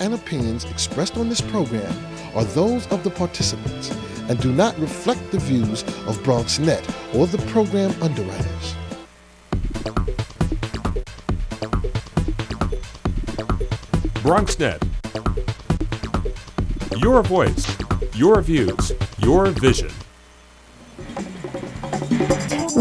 and opinions expressed on this program are those of the participants and do not reflect the views of BronxNet or the program underwriters. BronxNet. Your voice, your views, your vision.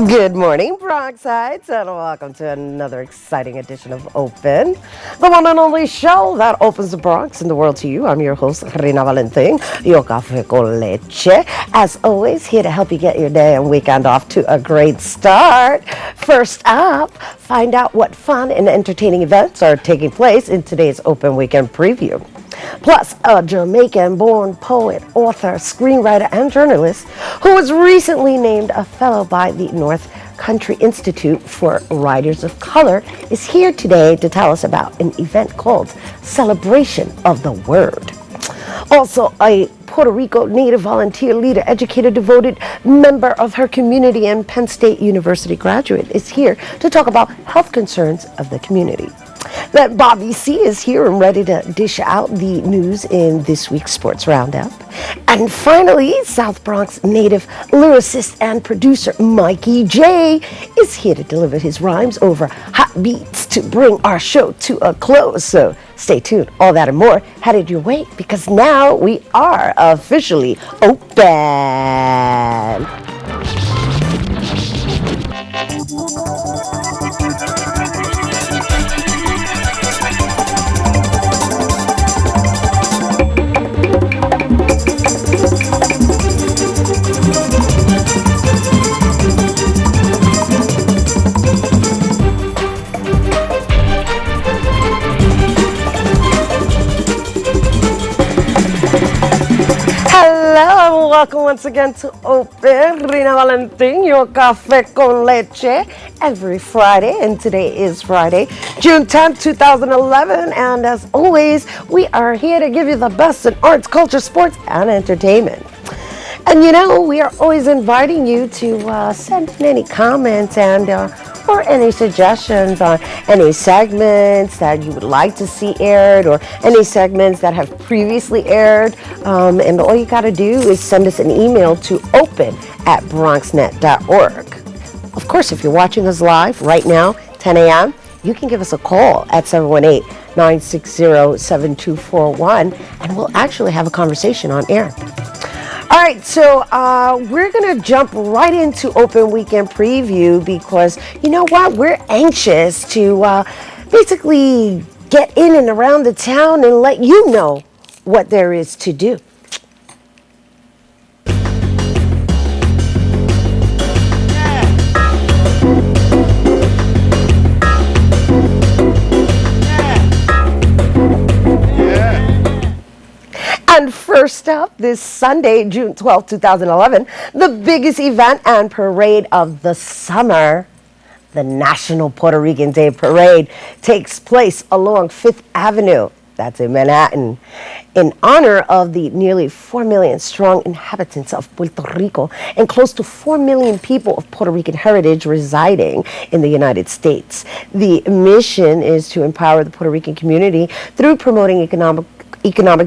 Good morning, Bronxites, and welcome to another exciting edition of Open, the one and only show that opens the Bronx and the world to you. I'm your host, Reina Valentin, your café con leche. As always, here to help you get your day and weekend off to a great start. First up, find out what fun and entertaining events are taking place in today's Open Weekend Preview. Plus, a Jamaican-born poet, author, screenwriter, and journalist who was recently named a fellow by the North Country Institute for Writers of Color is here today to tell us about an event called Celebration of the Word. Also, a Puerto Rico native volunteer leader, educator, devoted member of her community, and Penn State University graduate is here to talk about health concerns of the community. That Bobby C is here and ready to dish out the news in this week's Sports Roundup. And finally, South Bronx native lyricist and producer Mikey J is here to deliver his rhymes over hot beats to bring our show to a close. So stay tuned. All that and more headed your way because now we are officially open. Hello and welcome once again to Open, Reina Valentin, your café con leche, every Friday, and today is Friday, June 10th, 2011, and as always, we are here to give you the best in arts, culture, sports, and entertainment. And you know, we are always inviting you to send in any comments and or any suggestions on any segments that you would like to see aired or any segments that have previously aired. And all you got to do is send us an email to open@bronxnet.org. Of course, if you're watching us live right now, 10 a.m., you can give us a call at 718-960-7241, and we'll actually have a conversation on air. All right, so we're going to jump right into Open Weekend Preview because, you know what, we're anxious to basically get in and around the town and let you know what there is to do. And first up, this Sunday, June 12, 2011, the biggest event and parade of the summer, the National Puerto Rican Day Parade, takes place along Fifth Avenue. That's in Manhattan, in honor of the nearly 4 million strong inhabitants of Puerto Rico and close to 4 million people of Puerto Rican heritage residing in the United States. The mission is to empower the Puerto Rican community through promoting economic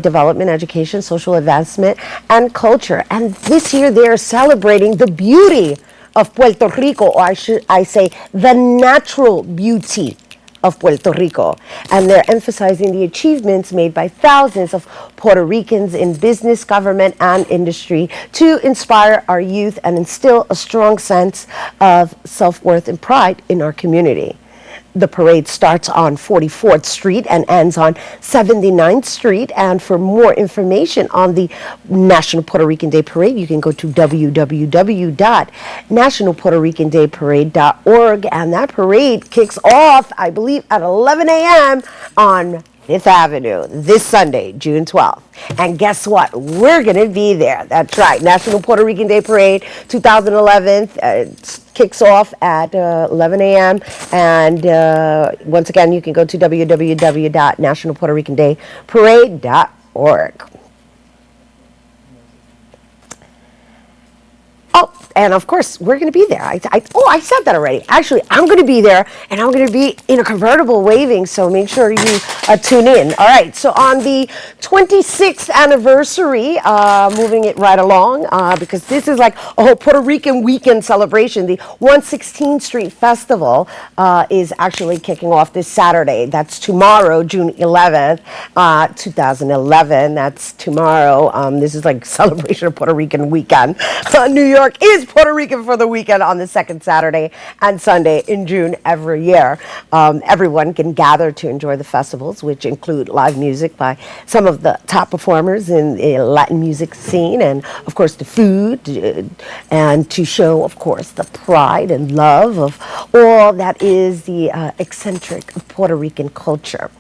development, education, social advancement, and culture. And this year they are celebrating the beauty of Puerto Rico, or I say the natural beauty of Puerto Rico. And they're emphasizing the achievements made by thousands of Puerto Ricans in business, government, and industry to inspire our youth and instill a strong sense of self-worth and pride in our community. The parade starts on 44th Street and ends on 79th Street. And for more information on the National Puerto Rican Day Parade, you can go to www.nationalpuertoricandayparade.org. And that parade kicks off, I believe, at 11 a.m. on Fifth Avenue this Sunday, June 12th. And guess what? We're going to be there. That's right. National Puerto Rican Day Parade 2011 kicks off at 11 a.m. And once again, you can go to www.nationalpuertoricandayparade.org. Oh, and of course, we're going to be there. I said that already. Actually, I'm going to be there, and I'm going to be in a convertible waving, so make sure you tune in. All right, so on the 26th anniversary, moving it right along, because this is like a whole Puerto Rican weekend celebration. The 116th Street Festival is actually kicking off this Saturday. That's tomorrow, June 11th, 2011. That's tomorrow. This is like celebration of Puerto Rican weekend. New York is Puerto Rican for the weekend on the second Saturday and Sunday in June every year. Everyone can gather to enjoy the festivals, which include live music by some of the top performers in the Latin music scene, and of course the food, and to show, of course, the pride and love of all that is the eccentric Puerto Rican culture.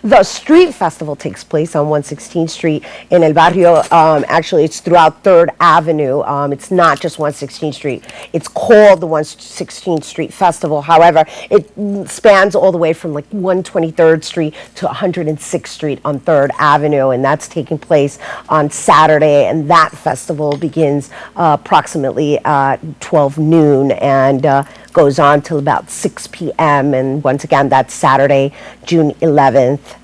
The street festival takes place on 116th Street in El Barrio. Actually, it's throughout 3rd Avenue. It's not just 116th Street. It's called the 116th Street Festival. However, it spans all the way from like 123rd Street to 106th Street on 3rd Avenue, and that's taking place on Saturday, and that festival begins approximately 12 noon and goes on till about 6 p.m. And once again, that's Saturday, June 11th,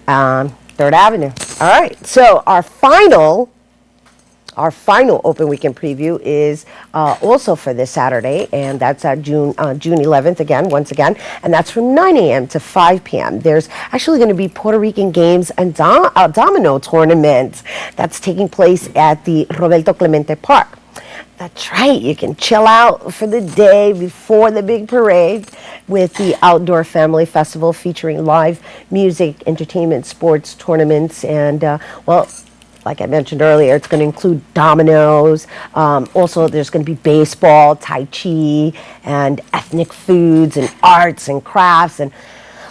3rd Avenue. All right, so our final open weekend preview is also for this Saturday, and that's June 11th once again, and that's from 9 a.m. to 5 p.m. There's actually going to be Puerto Rican games and domino tournament that's taking place at the Roberto Clemente Park. That's right, you can chill out for the day before the big parade with the Outdoor Family Festival featuring live music, entertainment, sports, tournaments, and, like I mentioned earlier, it's going to include dominoes. Also, there's going to be baseball, tai chi, and ethnic foods, and arts and crafts, and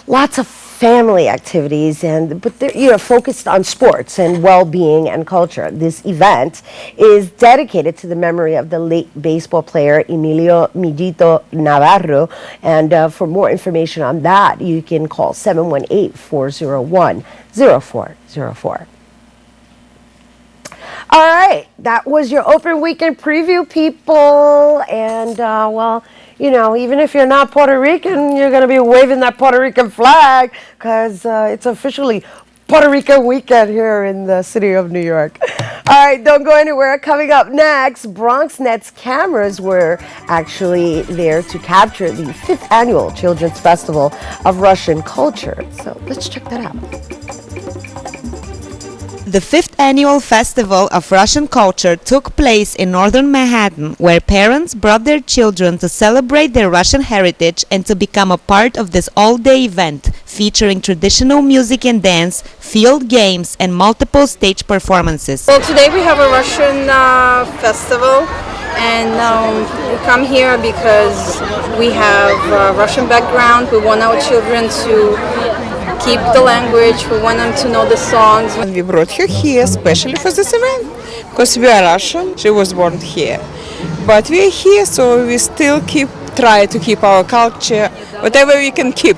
lots of family activities, but they're focused on sports and well-being and culture. This event is dedicated to the memory of the late baseball player Emilio Millito Navarro, and for more information on that, you can call 718-401-0404. All right, that was your open weekend preview, people, and even if you're not Puerto Rican, you're going to be waving that Puerto Rican flag because it's officially Puerto Rican weekend here in the city of New York. All right, don't go anywhere. Coming up next, BronxNet's cameras were actually there to capture the 5th annual Children's Festival of Russian Culture. So let's check that out. The 5th annual Festival of Russian Culture took place in northern Manhattan, where parents brought their children to celebrate their Russian heritage and to become a part of this all-day event, featuring traditional music and dance, field games, and multiple stage performances. Well, today we have a Russian festival, and we come here because we have a Russian background. We want our children to keep the language, we want them to know the songs. We brought her here especially for this event because we are Russian. She was born here, but we are here, so we still try to keep our culture, whatever we can keep.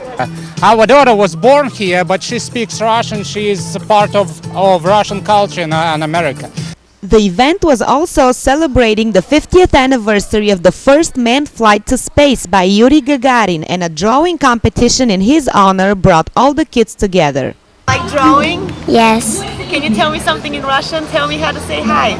Our daughter was born here, but she speaks Russian. She is a part of Russian culture in America. The event was also celebrating the 50th anniversary of the first manned flight to space by Yuri Gagarin, and a drawing competition in his honor brought all the kids together. Like drawing? Yes. Can you tell me something in Russian? Tell me how to say hi.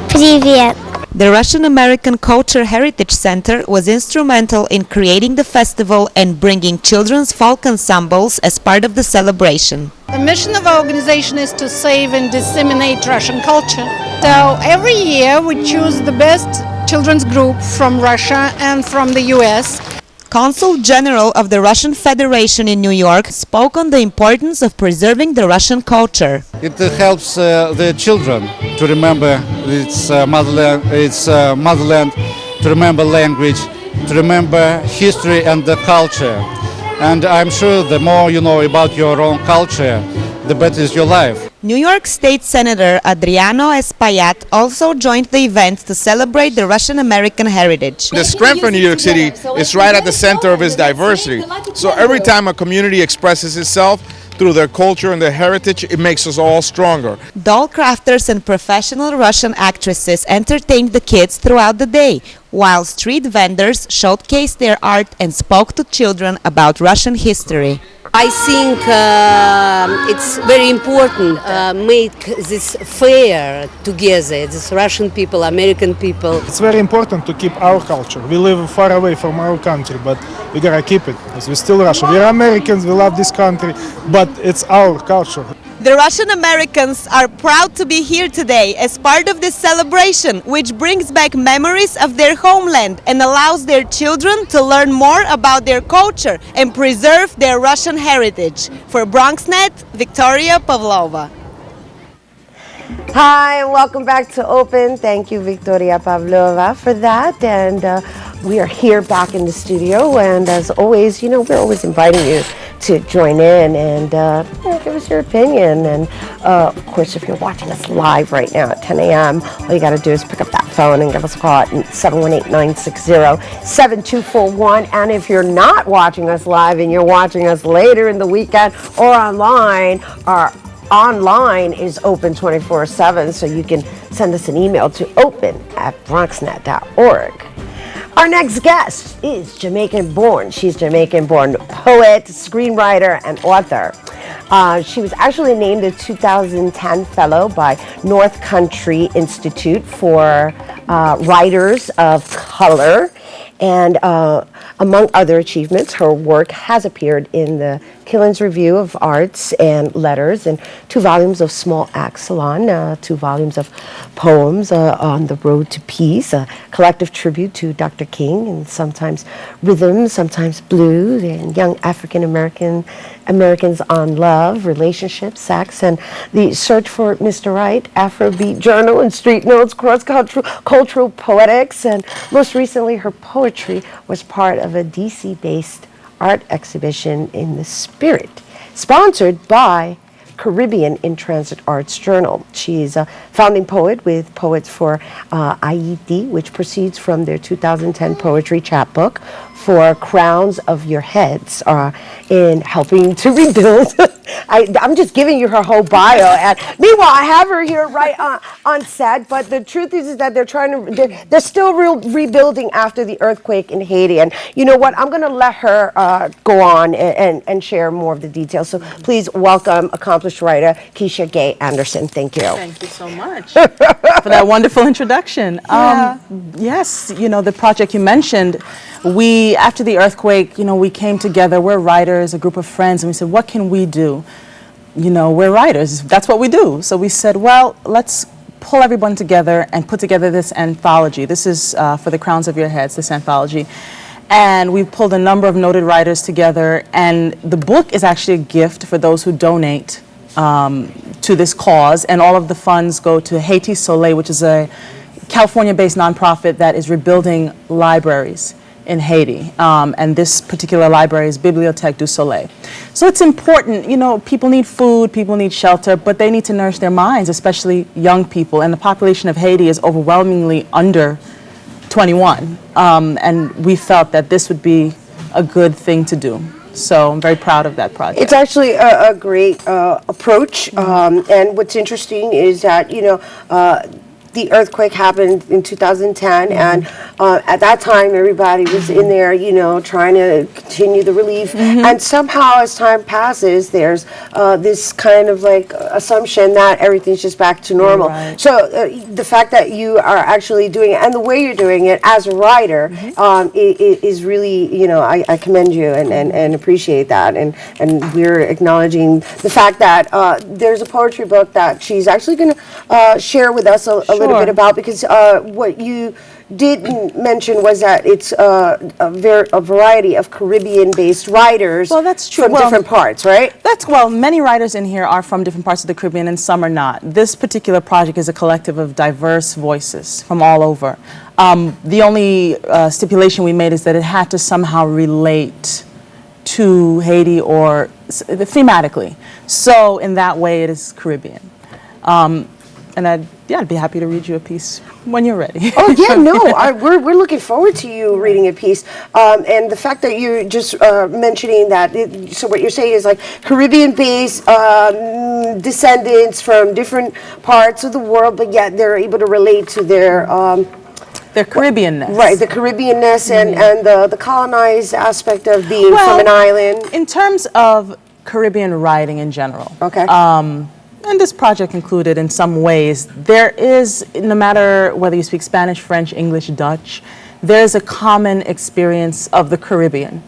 Привет. The Russian American Culture Heritage Center was instrumental in creating the festival and bringing children's folk ensembles as part of the celebration. The mission of our organization is to save and disseminate Russian culture. So every year we choose the best children's group from Russia and from the US. Consul General of the Russian Federation in New York spoke on the importance of preserving the Russian culture. It helps the children to remember its motherland, to remember language, to remember history and the culture. And I'm sure the more you know about your own culture, the better is your life. New York State Senator Adriano Espaillat also joined the event to celebrate the Russian-American heritage. The strength of New York City is right at the center of its diversity. So every time a community expresses itself, through their culture and their heritage, it makes us all stronger. Doll crafters and professional Russian actresses entertained the kids throughout the day, while street vendors showcased their art and spoke to children about Russian history. I think it's very important make this fair together, this Russian people, American people. It's very important to keep our culture. We live far away from our country, but we gotta keep it because we're still Russian. We're Americans, we love this country, but it's our culture. The Russian Americans are proud to be here today as part of this celebration, which brings back memories of their homeland and allows their children to learn more about their culture and preserve their Russian heritage. For BronxNet, Victoria Pavlova. Hi, and welcome back to Open. Thank you, Victoria Pavlova, for that. And we are here back in the studio. And as always, you know, we're always inviting you to join in and give us your opinion. And of course, if you're watching us live right now at 10 a.m., all you got to do is pick up that phone and give us a call at 718-960-7241. And if you're not watching us live and you're watching us later in the weekend or online, our online is open 24/7, so you can send us an email to open@bronxnet.org. Our next guest is Jamaican-born. She's Jamaican-born poet, screenwriter, and author. She was actually named a 2010 fellow by North Country Institute for Writers of Color. And among other achievements, her work has appeared in the Killens Review of Arts and Letters, and 2 volumes of Small Axe Salon, 2 volumes of poems on the Road to Peace, a collective tribute to Dr. King, and sometimes rhythm, sometimes blues, and young African Americans on love, relationships, sex, and the Search for Mr. Right, Afrobeat Journal, and Street Notes, cross-cultural poetics, and most recently her poetry was part of a DC-based art exhibition in the Spirit, sponsored by Caribbean in Transit Arts Journal. She is a founding poet with Poets for IED, which proceeds from their 2010 poetry chapbook for Crowns of Your Heads, in helping to rebuild. I'm just giving you her whole bio. And meanwhile, I have her here right on set, but the truth is that they're still rebuilding after the earthquake in Haiti. And you know what? I'm going to let her go on and share more of the details. So please welcome accomplished writer Keisha Gay Anderson. Thank you. Thank you so much for that wonderful introduction. Yes, you know, the project you mentioned, after the earthquake, you know, we came together, we're writers, a group of friends, and we said, what can we do? You know, we're writers, that's what we do. So we said, well, let's pull everyone together and put together this anthology. This is for the Crowns of Your Heads, this anthology. And we pulled a number of noted writers together, and the book is actually a gift for those who donate to this cause, and all of the funds go to Haiti Soleil, which is a California-based nonprofit that is rebuilding libraries in Haiti, and this particular library is Bibliothèque du Soleil. So it's important, you know, people need food, people need shelter, but they need to nourish their minds, especially young people, and the population of Haiti is overwhelmingly under 21, and we felt that this would be a good thing to do. So I'm very proud of that project. It's actually a great approach, and what's interesting is that, you know, the earthquake happened in 2010, and at that time everybody was in there, you know, trying to continue the relief, and somehow as time passes there's this kind of like assumption that everything's just back to normal. Right. So the fact that you are actually doing it and the way you're doing it as a writer is really, you know, I commend you and appreciate that, and we're acknowledging the fact that there's a poetry book that she's actually going to share with us a little bit about, because what you didn't mention was that it's a variety of Caribbean-based writers. Well, that's true. From different parts, right? Many writers in here are from different parts of the Caribbean, and some are not. This particular project is a collective of diverse voices from all over. The only stipulation we made is that it had to somehow relate to Haiti or thematically. So in that way, it is Caribbean. And I'd be happy to read you a piece when you're ready. Oh yeah, no, we're looking forward to you reading a piece, and the fact that you're just mentioning that. So what you're saying is like Caribbean-based descendants from different parts of the world, but yet they're able to relate to their Caribbeanness. Right, the Caribbeanness and the colonized aspect of being from an island. In terms of Caribbean writing in general. Okay. And this project included in some ways, there is, no matter whether you speak Spanish, French, English, Dutch, there's a common experience of the Caribbean.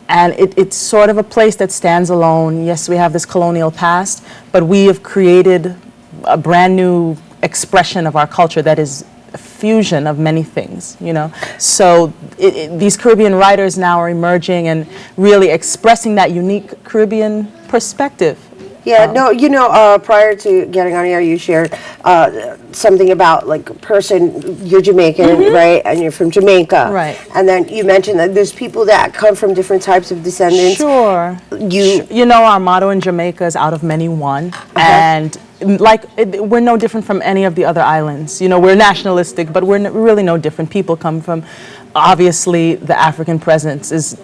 And it's sort of a place that stands alone. Yes, we have this colonial past, but we have created a brand new expression of our culture that is a fusion of many things, you know. So these Caribbean writers now are emerging and really expressing that unique Caribbean perspective. Yeah, no, you know, prior to getting on air, you shared something about like a person, you're Jamaican, right? And you're from Jamaica. Right. And then you mentioned that there's people that come from different types of descendants. Sure. You know, our motto in Jamaica is out of many one. And we're no different from any of the other islands. You know, we're nationalistic, but we're really no different. People come from, obviously, the African presence is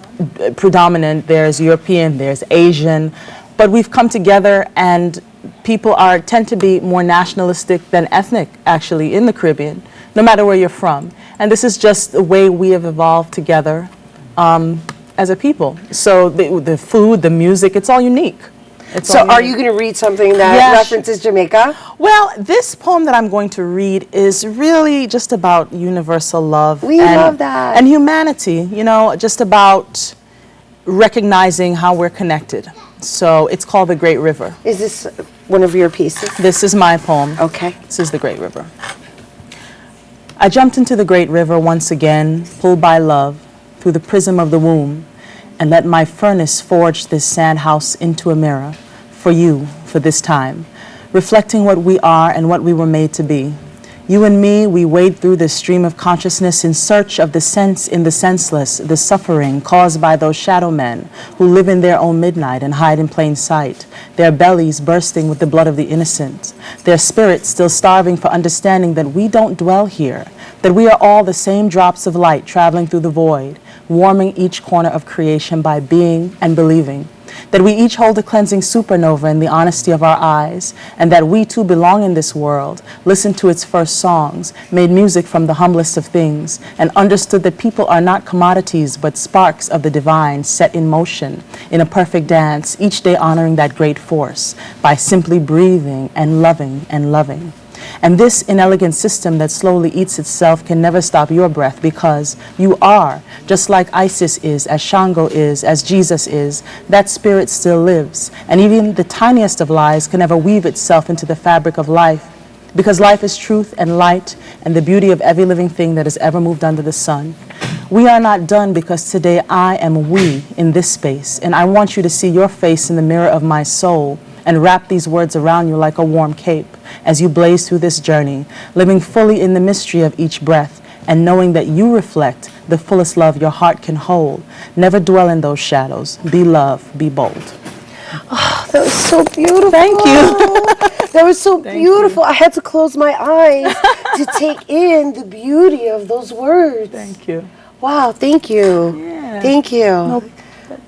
predominant. There's European, there's Asian. But we've come together, and people tend to be more nationalistic than ethnic, actually, in the Caribbean, no matter where you're from. And this is just the way we have evolved together as a people. So the food, the music, it's all unique. So are you going to read something that references Jamaica? Well, this poem that I'm going to read is really just about universal love. We love that. And humanity, you know, just about recognizing how we're connected. So it's called The Great River. Is this one of your pieces? This is my poem. Okay. This is The Great River. I jumped into the great river once again, pulled by love through the prism of the womb, and let my furnace forge this sand house into a mirror for you, for this time, reflecting what we are and what we were made to be. You and me, we wade through this stream of consciousness in search of the sense in the senseless, the suffering caused by those shadow men who live in their own midnight and hide in plain sight, their bellies bursting with the blood of the innocent, their spirits still starving for understanding that we don't dwell here, that we are all the same drops of light traveling through the void, warming each corner of creation by being and believing, that we each hold a cleansing supernova in the honesty of our eyes, and that we too belong in this world, listened to its first songs, made music from the humblest of things, and understood that people are not commodities but sparks of the divine set in motion in a perfect dance, each day honoring that great force by simply breathing and loving and loving. And this inelegant system that slowly eats itself can never stop your breath, because you are, just like Isis is, as Shango is, as Jesus is, that spirit still lives. And even the tiniest of lies can never weave itself into the fabric of life, because life is truth and light and the beauty of every living thing that has ever moved under the sun. We are not done, because today I am we in this space, and I want you to see your face in the mirror of my soul and wrap these words around you like a warm cape as you blaze through this journey, living fully in the mystery of each breath and knowing that you reflect the fullest love your heart can hold. Never dwell in those shadows. Be love, be bold. Oh, that was so beautiful. Thank you. That was so beautiful. I had to close my eyes to take in the beauty of those words. Thank you. Wow, thank you. Yeah. Thank you. No,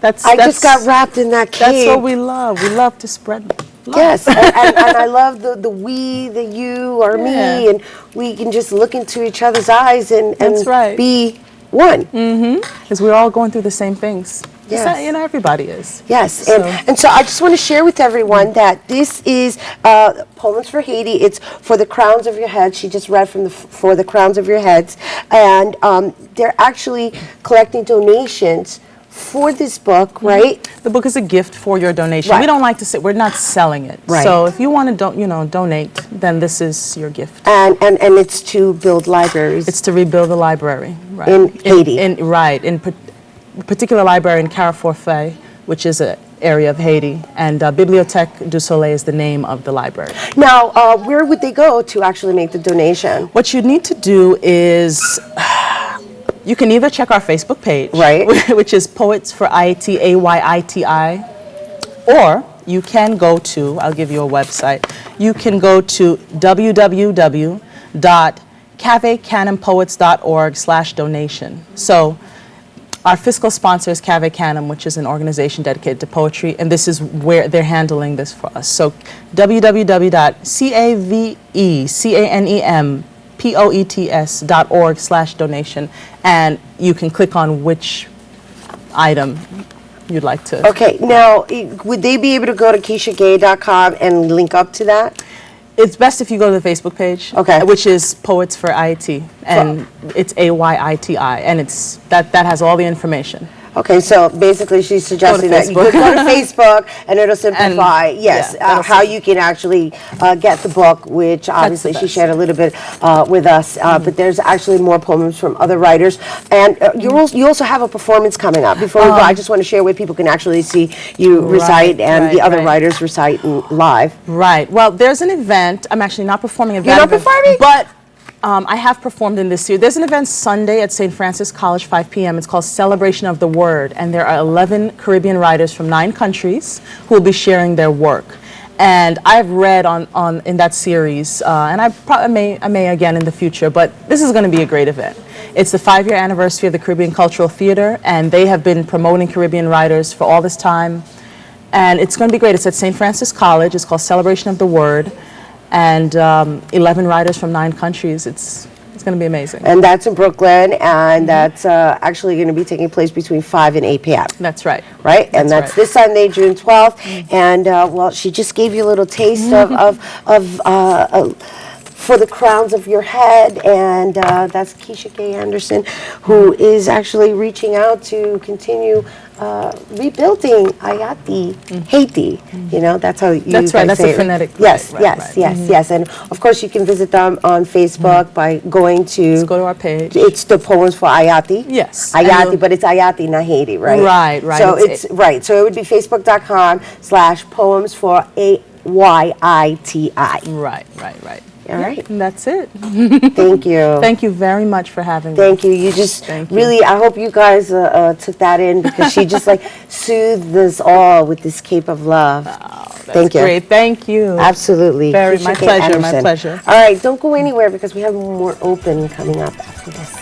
I just got wrapped in that cape. That's what we love. We love to spread love. Yes, and I love the we, the you, or me, and we can just look into each other's eyes and be one. Because we're all going through the same things. Yes. You know, everybody is. Yes, and so I just want to share with everyone that this is Poems for Haiti. It's For the Crowns of Your Heads. She just read from For the Crowns of Your Heads. And they're actually collecting donations for this book, right? The book is a gift for your donation. Right. We don't like to say, we're not selling it. Right. So if you want to donate, then this is your gift. And it's to build libraries. It's to rebuild the library. Right. In Haiti. In particular library in Carrefour Faye, which is an area of Haiti, and Bibliothèque du Soleil is the name of the library. Now, where would they go to actually make the donation? What you need to do is, you can either check our Facebook page, right, which is Poets for IATI, AYITI, or you can go to, I'll give you a website, you can go to www.cavecanonpoets.org/donation. So our fiscal sponsor is Cave Canem, which is an organization dedicated to poetry, and this is where they're handling this for us. So www.cavecanempoets.org/donation, and you can click on which item you'd like to. Okay, now, would they be able to go to KeishaGay.com and link up to that? It's best if you go to the Facebook page, Okay. which is Poets for IIT, and it's AYITI, and it's that has all the information. Okay, so basically she's suggesting that you could go to Facebook and it'll simplify, yes, how you can actually get the book, which obviously she shared a little bit with us, but there's actually more poems from other writers. And you also have a performance coming up. Before we go, I just want to share where people can actually see you recite and the other writers recite live. Right. Well, there's an event. I'm actually not performing at that You're not event, performing? but I have performed in this year. There's an event Sunday at St. Francis College, 5 p.m. It's called Celebration of the Word, and there are 11 Caribbean writers from 9 countries who will be sharing their work. And I've read in that series, and I may again in the future, but this is going to be a great event. It's the 5-year anniversary of the Caribbean Cultural Theater, and they have been promoting Caribbean writers for all this time. And it's going to be great. It's at St. Francis College. It's called Celebration of the Word. And 11 writers from 9 countries. It's going to be amazing. And that's in Brooklyn, and that's actually going to be taking place between 5 and 8 p.m. That's right. Right? And that's this Sunday, June 12th. And, well, she just gave you a little taste of For the Crowns of Your Head, and that's Keisha Gay Anderson, who is actually reaching out to continue rebuilding Haiti. Haiti. You know, that's how you That's right, guys that's say a it. phonetic. Yes, right, yes, right. yes, yes. And of course, you can visit them on Facebook by going to. Let's go to our page. It's the Poems for Ayati. Yes. Ayati, but it's Ayati, not Haiti, right? Right, right. So It's- it's right. So it would be Facebook.com/Poems for AYITI. Right, right, right. All right. And that's it. Thank you. Thank you very much for having me. Thank you. You just really, I hope you guys took that in, because she just like soothed us all with this cape of love. Thank you. Great. Thank you. Absolutely. My Keisha Gay pleasure. My Anderson. pleasure. All right, don't go anywhere because we have more open coming up after this.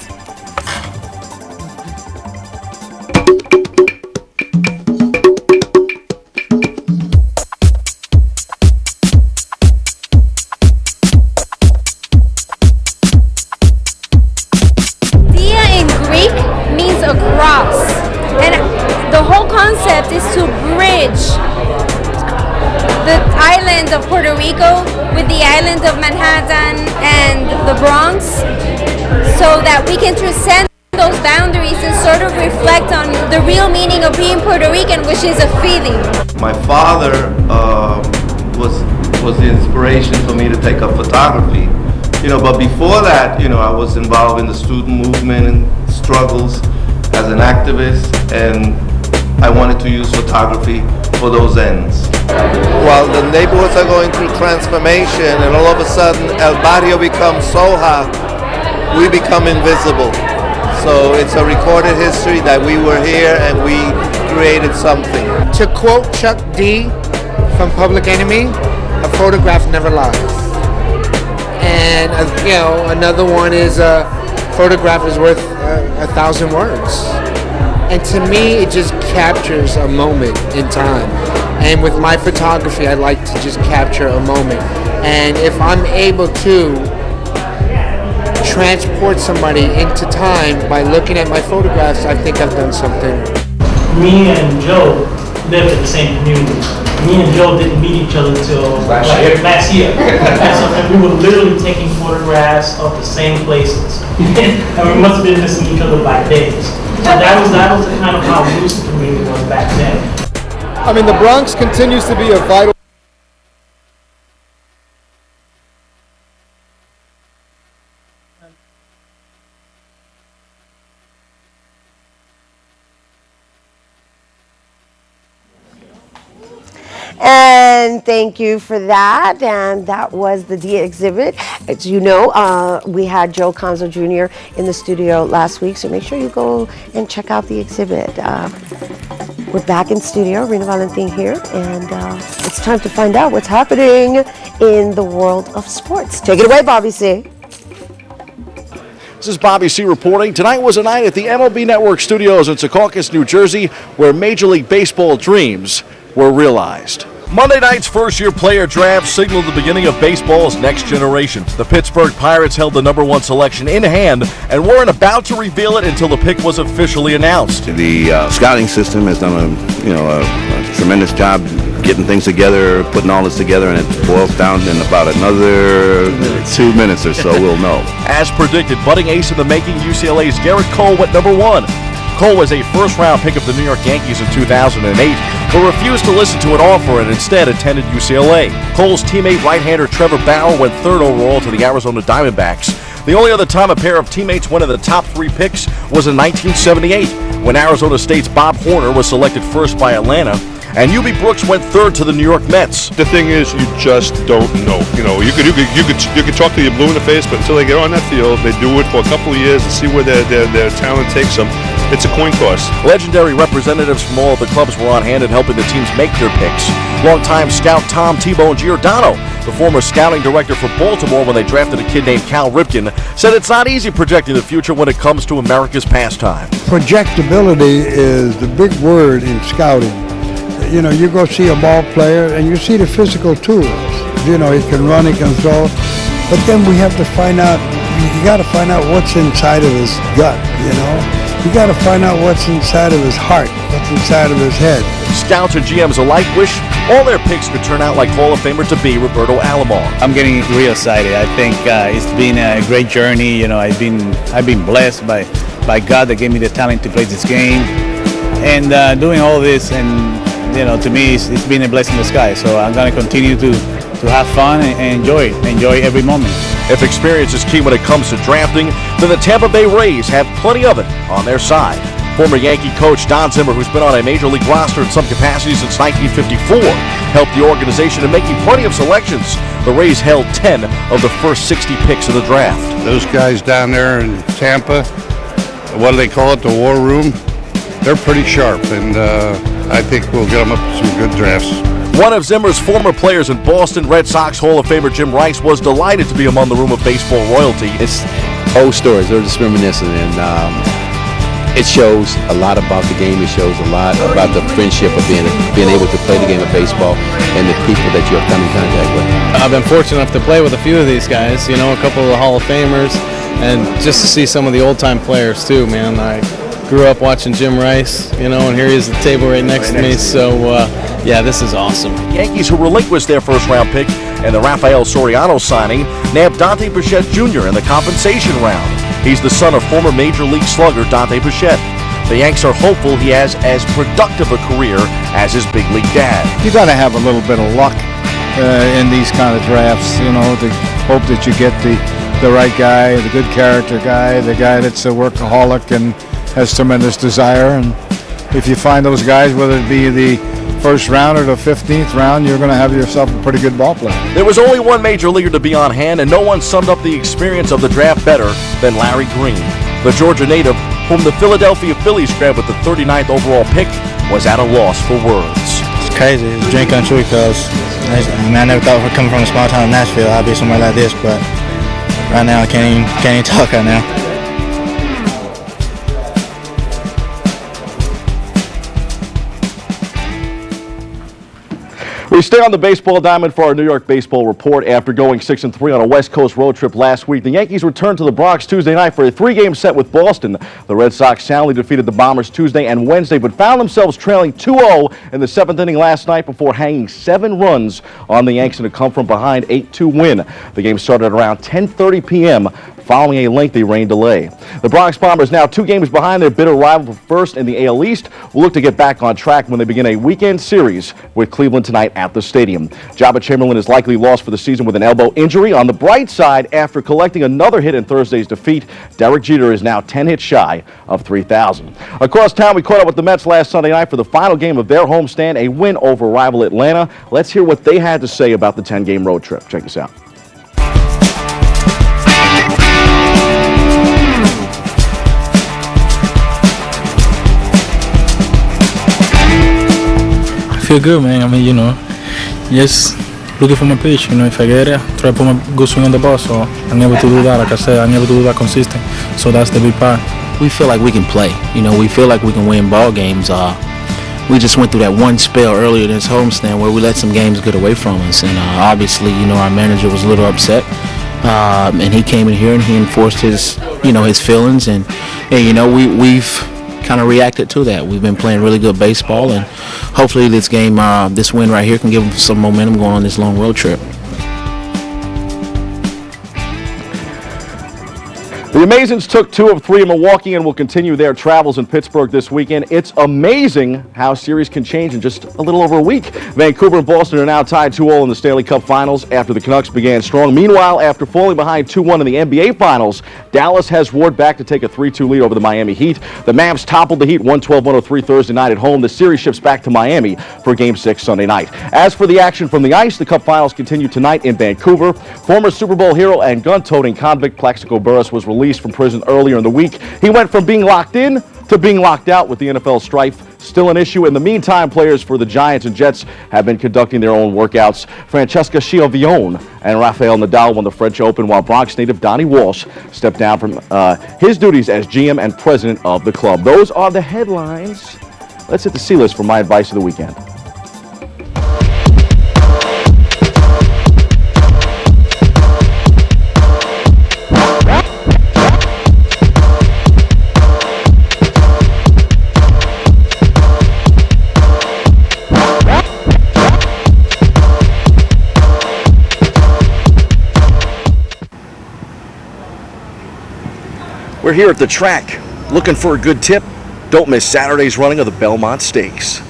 Dia in Greek means across, and the whole concept is to bridge the island of Puerto Rico with the island of Manhattan and the Bronx, so that we can transcend those boundaries and sort of reflect on the real meaning of being Puerto Rican, which is a feeling. My father was the inspiration for me to take up photography. You know, but before that, you know, I was involved in the student movement and struggles as an activist, and I wanted to use photography for those ends. While the neighborhoods are going through transformation, and all of a sudden El Barrio becomes Soha, we become invisible. So it's a recorded history that we were here and we created something. To quote Chuck D from Public Enemy, a photograph never lies. And you know, another one is a photograph is worth 1,000 words. And to me, it just captures a moment in time. And with my photography, I like to just capture a moment. And if I'm able to transport somebody into time by looking at my photographs, I think I've done something. Me and Joe lived in the same community. Me and Joe didn't meet each other until last year. And we were literally taking photographs of the same places. And we must have been missing each other by days. So that was the kind of how loose the community was back then. I mean, the Bronx continues to be a vital And thank you for that. And that was the Dia exhibit. As you know, we had Joe Conzo Jr. in the studio last week, so make sure you go and check out the exhibit. We're back in studio, Rena Valentin here, and it's time to find out what's happening in the world of sports. Take it away, Bobby C. This is Bobby C. reporting. Tonight was a night at the MLB Network studios in Secaucus, New Jersey, where Major League Baseball dreams were realized. Monday night's first-year player draft signaled the beginning of baseball's next generation. The Pittsburgh Pirates held the number one selection in hand and weren't about to reveal it until the pick was officially announced. The scouting system has done a tremendous job getting things together, putting all this together, and it boils down in about another 2 minutes or so, we'll know. As predicted, budding ace in the making, UCLA's Garrett Cole went number one. Cole was a first-round pick of the New York Yankees in 2008, but refused to listen to an offer and instead attended UCLA. Cole's teammate right-hander Trevor Bauer went third overall to the Arizona Diamondbacks. The only other time a pair of teammates went in the top three picks was in 1978, when Arizona State's Bob Horner was selected first by Atlanta, and Eubie Brooks went third to the New York Mets. The thing is, you just don't know. You know, you could talk to you blue in the face, but until they get on that field, they do it for a couple of years and see where their talent takes them. It's a coin toss. Legendary representatives from all of the clubs were on hand in helping the teams make their picks. Longtime scout Tom T-Bone Giordano, the former scouting director for Baltimore when they drafted a kid named Cal Ripken, said it's not easy projecting the future when it comes to America's pastime. Projectability is the big word in scouting. You know, you go see a ball player and you see the physical tools. You know, he can run, he can throw. But then we have to find out, you got to find out what's inside of his gut, you know. You got to find out what's inside of his heart, what's inside of his head. Scouts and GMs alike wish all their picks could turn out like Hall of Famer to be Roberto Alomar. I'm getting real excited. I think it's been a great journey. You know, I've been blessed by God that gave me the talent to play this game, and doing all this, and you know, to me, it's been a blessing in the sky. So I'm going to continue to have fun and enjoy every moment. If experience is key when it comes to drafting, then the Tampa Bay Rays have plenty of it on their side. Former Yankee coach Don Zimmer, who's been on a major league roster in some capacity since 1954, helped the organization in making plenty of selections. The Rays held 10 of the first 60 picks of the draft. Those guys down there in Tampa, what do they call it, the war room? They're pretty sharp, and I think we'll get them up to some good drafts. One of Zimmer's former players in Boston, Red Sox Hall of Famer Jim Rice, was delighted to be among the room of baseball royalty. It's old stories. They're just reminiscent, and it shows a lot about the game. It shows a lot about the friendship of being able to play the game of baseball and the people that you have come in contact with. I've been fortunate enough to play with a few of these guys, you know, a couple of the Hall of Famers, and just to see some of the old-time players too, man. I grew up watching Jim Rice, you know, and here he is at the table right next to me, so yeah, this is awesome. Yankees, who relinquished their first-round pick and the Rafael Soriano signing, nabbed Dante Bichette Jr. in the compensation round. He's the son of former Major League slugger Dante Bichette. The Yanks are hopeful he has as productive a career as his big league dad. You got to have a little bit of luck in these kind of drafts, you know, to hope that you get the right guy, the good character guy, the guy that's a workaholic and has tremendous desire. And if you find those guys, whether it be the first round or the 15th round, you're going to have yourself a pretty good ball player. There was only one major leaguer to be on hand, and no one summed up the experience of the draft better than Larry Green. The Georgia native, whom the Philadelphia Phillies grabbed with the 39th overall pick, was at a loss for words. It's crazy. It's dream come true because I never thought coming from a small town in Nashville I'd be somewhere like this, but right now I can't even talk right now. We stay on the baseball diamond for our New York baseball report. After going 6-3 on a West Coast road trip last week, the Yankees returned to the Bronx Tuesday night for a 3-game set with Boston. The Red Sox soundly defeated the Bombers Tuesday and Wednesday, but found themselves trailing 2-0 in the 7th inning last night before hanging 7 runs on the Yanks in a come-from-behind 8-2 win. The game started at around 10:30 p.m. following a lengthy rain delay. The Bronx Bombers, now 2 games behind their bitter rival for first in the AL East, will look to get back on track when they begin a weekend series with Cleveland tonight at the stadium. Jabba Chamberlain is likely lost for the season with an elbow injury. On the bright side, after collecting another hit in Thursday's defeat, Derek Jeter is now 10 hits shy of 3,000. Across town, we caught up with the Mets last Sunday night for the final game of their homestand, a win over rival Atlanta. Let's hear what they had to say about the 10-game road trip. Check this out. feel good, man. I mean, just looking for my pitch. If I get it, try to put my good swing on the ball. So I'm able to do that. Like I said, I'm able to do that consistent. So that's the big part. We feel like we can play. We feel like we can win ball games. We just went through that one spell earlier this homestand where we let some games get away from us, and obviously, our manager was a little upset, and he came in here and he enforced his, his feelings, and we've kind of reacted to that. We've been playing really good baseball, and hopefully this game, this win right here, can give them some momentum going on this long road trip. The Amazons took 2 of 3 in Milwaukee and will continue their travels in Pittsburgh this weekend. It's amazing how series can change in just a little over a week. Vancouver and Boston are now tied 2-2 in the Stanley Cup Finals after the Canucks began strong. Meanwhile, after falling behind 2-1 in the NBA Finals, Dallas has roared back to take a 3-2 lead over the Miami Heat. The Mavs toppled the Heat 112-103 Thursday night at home. The series shifts back to Miami for Game 6 Sunday night. As for the action from the ice, the Cup Finals continue tonight in Vancouver. Former Super Bowl hero and gun-toting convict Plaxico Burress was released from prison earlier in the week. He went from being locked in to being locked out with the NFL strife still an issue. In the meantime, players for the Giants and Jets have been conducting their own workouts. Francesca Schiavone and Rafael Nadal won the French Open, while Bronx native Donnie Walsh stepped down from his duties as GM and president of the club. Those are the headlines. Let's hit the C-list for my advice of the weekend. We're here at the track, looking for a good tip. Don't miss Saturday's running of the Belmont Stakes.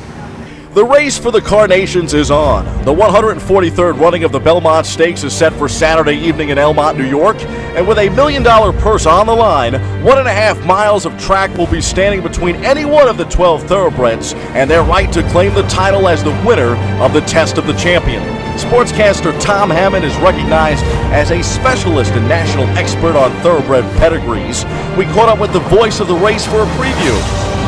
The race for the Carnations is on. The 143rd running of the Belmont Stakes is set for Saturday evening in Elmont, New York. And with $1 million purse on the line, 1.5 miles of track will be standing between any one of the 12 thoroughbreds and their right to claim the title as the winner of the Test of the Champion. Sportscaster Tom Hammond is recognized as a specialist and national expert on thoroughbred pedigrees. We caught up with the voice of the race for a preview.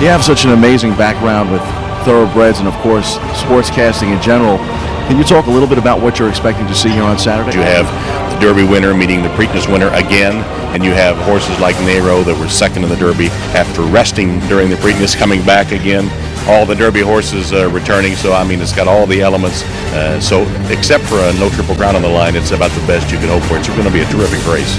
You have such an amazing background with thoroughbreds and, of course, sportscasting in general. Can you talk a little bit about what you're expecting to see here on Saturday? You have the Derby winner meeting the Preakness winner again, and you have horses like Nero that were second in the Derby after resting during the Preakness coming back again. All the Derby horses returning, so I mean it's got all the elements. So except for no Triple Crown on the line, it's about the best you can hope for. It's going to be a terrific race.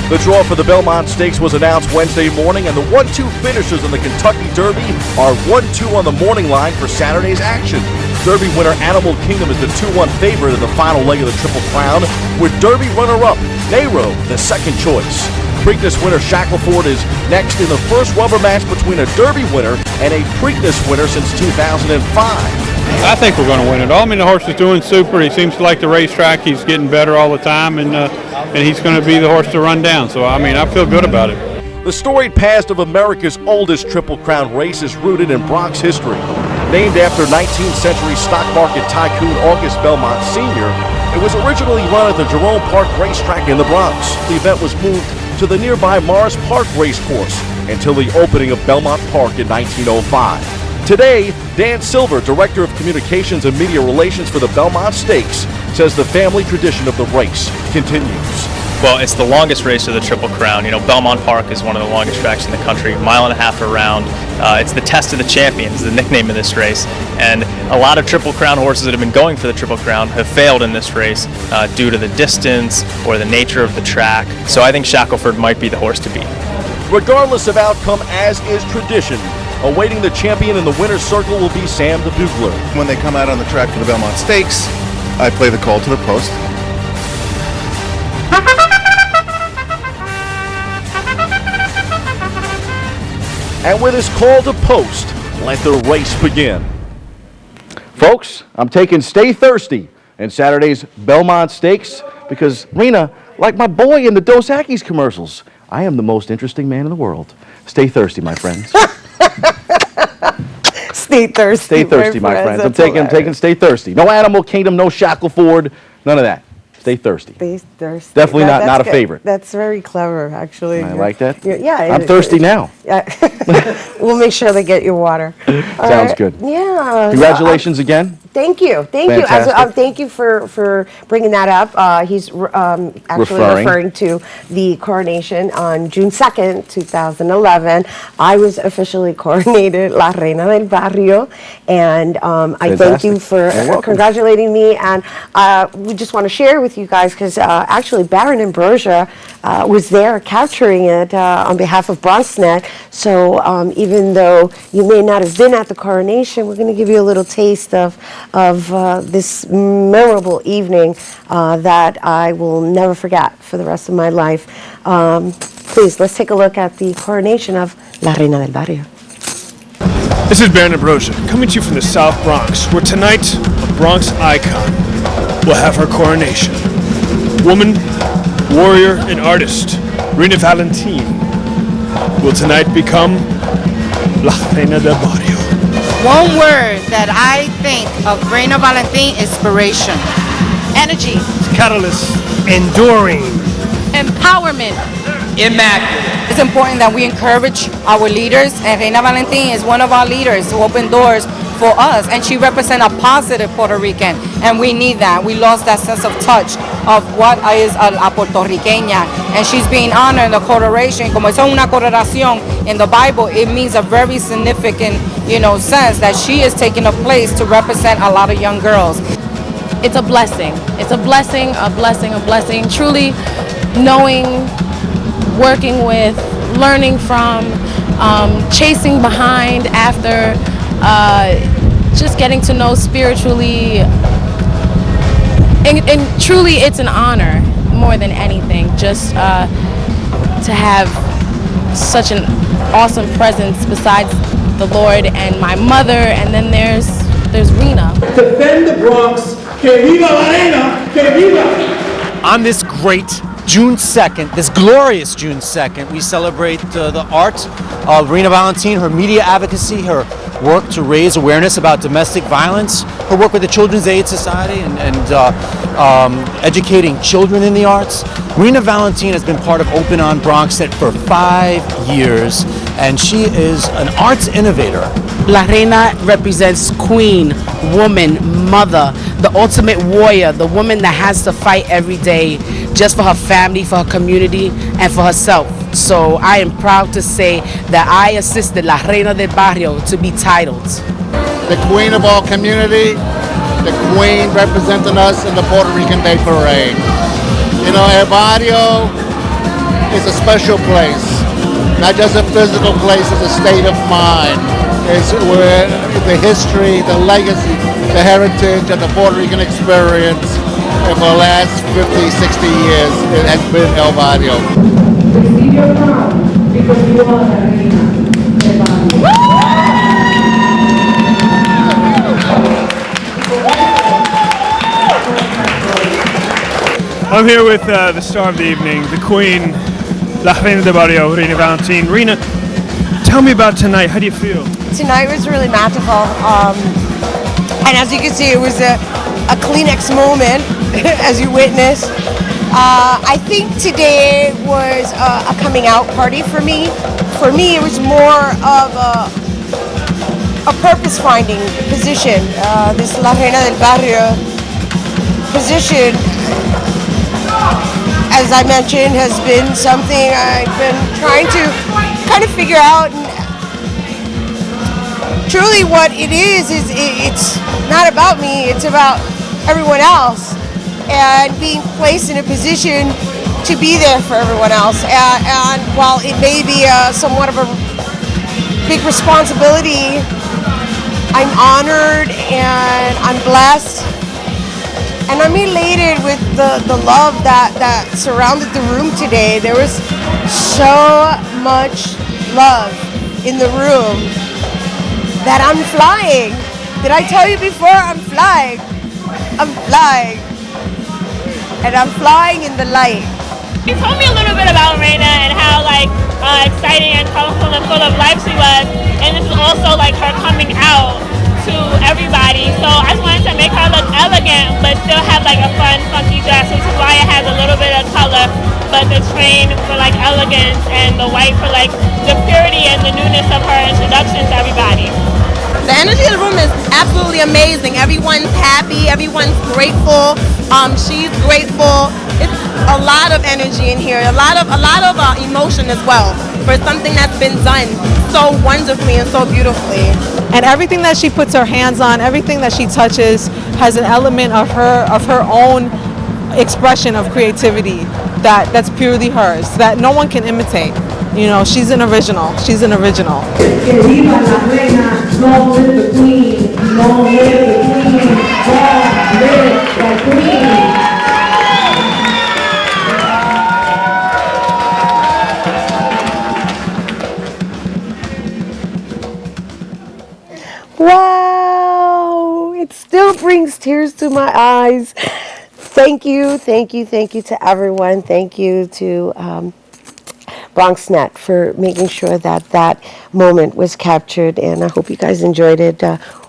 The draw for the Belmont Stakes was announced Wednesday morning, and the 1-2 finishers in the Kentucky Derby are 1-2 on the morning line for Saturday's action. Derby winner Animal Kingdom is the 2-1 favorite in the final leg of the Triple Crown, with Derby runner-up Nero the second choice. Preakness winner Shackleford is next in the first rubber match between a Derby winner and a Preakness winner since 2005. I think we're going to win it all. I mean, the horse is doing super. He seems to like the racetrack. He's getting better all the time, and he's going to be the horse to run down. So, I mean, I feel good about it. The storied past of America's oldest Triple Crown race is rooted in Bronx history. Named after 19th century stock market tycoon August Belmont Sr., it was originally run at the Jerome Park Racetrack in the Bronx. The event was moved to the nearby Morris Park Racecourse until the opening of Belmont Park in 1905. Today, Dan Silver, Director of Communications and Media Relations for the Belmont Stakes, says the family tradition of the race continues. Well, it's the longest race of the Triple Crown. You know, Belmont Park is one of the longest tracks in the country, 1.5 miles around. It's the Test of the Champions, the nickname of this race. And a lot of Triple Crown horses that have been going for the Triple Crown have failed in this race due to the distance or the nature of the track. So I think Shackleford might be the horse to beat. Regardless of outcome, as is tradition, awaiting the champion in the winner's circle will be Sam the Bugler. When they come out on the track for the Belmont Stakes, I play the call to the post. And with his call to post, let the race begin. Folks, I'm taking Stay Thirsty in Saturday's Belmont Stakes because, Rena, like my boy in the Dos Equis commercials, I am the most interesting man in the world. Stay thirsty, my friends. Stay thirsty. Stay thirsty, my friends. I'm taking Stay Thirsty. No Animal Kingdom, no Shackleford, none of that. Stay thirsty. Stay thirsty. Definitely That's not a good. favorite. That's very clever, actually. I like that. Yeah. I'm thirsty now. Yeah. We'll make sure they get your water. All Sounds right. good. Yeah. Congratulations again. Thank you. Thank you. Fantastic. Thank you for bringing that up. He's actually referring to the coronation on June 2nd, 2011. I was officially coronated La Reina del Barrio, and I thank you for congratulating me. And we just want to share with you guys, because actually Baron Ambrosia was there capturing it on behalf of BronxNet. So even though you may not have been at the coronation, we're going to give you a little taste of this memorable evening that I will never forget for the rest of my life. Please, let's take a look at the coronation of La Reina del Barrio. This is Baron Ambrosia, coming to you from the South Bronx, where tonight, a Bronx icon will have her coronation. Woman, warrior, and artist, Reina Valentine, will tonight become La Reina del Barrio. One word that I think of Reina Valentine: inspiration. Energy. Catalyst. Enduring. Empowerment. Immaculate. It's important that we encourage our leaders, and Reina Valentine is one of our leaders who opened doors for us, and she represents a positive Puerto Rican, and we need that. We lost that sense of touch of what is a puertorriqueña, and she's being honored in the coronation. Como eso es una coronación in the Bible, it means a very significant, sense that she is taking a place to represent a lot of young girls. It's a blessing. It's a blessing, a blessing, a blessing. Truly knowing, working with, learning from, chasing behind after, just getting to know spiritually. And truly, it's an honor more than anything, just to have such an awesome presence besides the Lord and my mother, and then there's Reina. Defend the Bronx. Que viva la reina, que viva. On this great June 2nd, this glorious June 2nd, we celebrate the art of Reina Valentine, her media advocacy, her work to raise awareness about domestic violence, her work with the Children's Aid Society and educating children in the arts. Reina Valentine has been part of Open on BronxNet for 5 years, and she is an arts innovator. La Reina represents queen, woman, mother, the ultimate warrior, the woman that has to fight every day just for her family, for her community, and for herself. So I am proud to say that I assisted La Reina del Barrio to be titled. The queen of our community, the queen representing us in the Puerto Rican Day Parade. El barrio is a special place, not just a physical place, it's a state of mind. It's where the history, the legacy, the heritage of the Puerto Rican experience for the last 50, 60 years, it has been El Barrio. Receive your crown because you are la reina del barrio. I'm here with the star of the evening, the queen, La Reina del Barrio, Reina Valentine. Reina, tell me about tonight. How do you feel? Tonight was really magical. And as you can see, it was a Kleenex moment, as you witnessed. I think today was a coming out party for me. For me, it was more of a purpose-finding position. This La Reina del Barrio position, as I mentioned, has been something I've been trying to kind of figure out. And truly what it is it's not about me, it's about everyone else, and being placed in a position to be there for everyone else. And while it may be somewhat of a big responsibility, I'm honored and I'm blessed. And I'm elated with the love that surrounded the room today. There was so much love in the room that I'm flying. Did I tell you before? I'm flying. I'm flying. And I'm flying in the light. You told me a little bit about Reina and how exciting and colorful and full of life she was. And this is also her coming out to everybody. So I just wanted to make her look elegant but still have a fun, funky dress, which is why it has a little bit of color. but the train for like elegance and the white for like the purity and the newness of her introduction to everybody. The energy of the room is absolutely amazing. Everyone's happy. Everyone's grateful. She's grateful. It's a lot of energy in here. A lot of emotion as well for something that's been done so wonderfully and so beautifully. And everything that she puts her hands on, everything that she touches, has an element of her own expression of creativity that's purely hers, that no one can imitate. You know, she's an original. She's an original. Que viva la reina, long live the queen, long live the queen, long live the queen. Wow, it still brings tears to my eyes. Thank you to everyone. Thank you to BronxNet for making sure that moment was captured, and I hope you guys enjoyed it.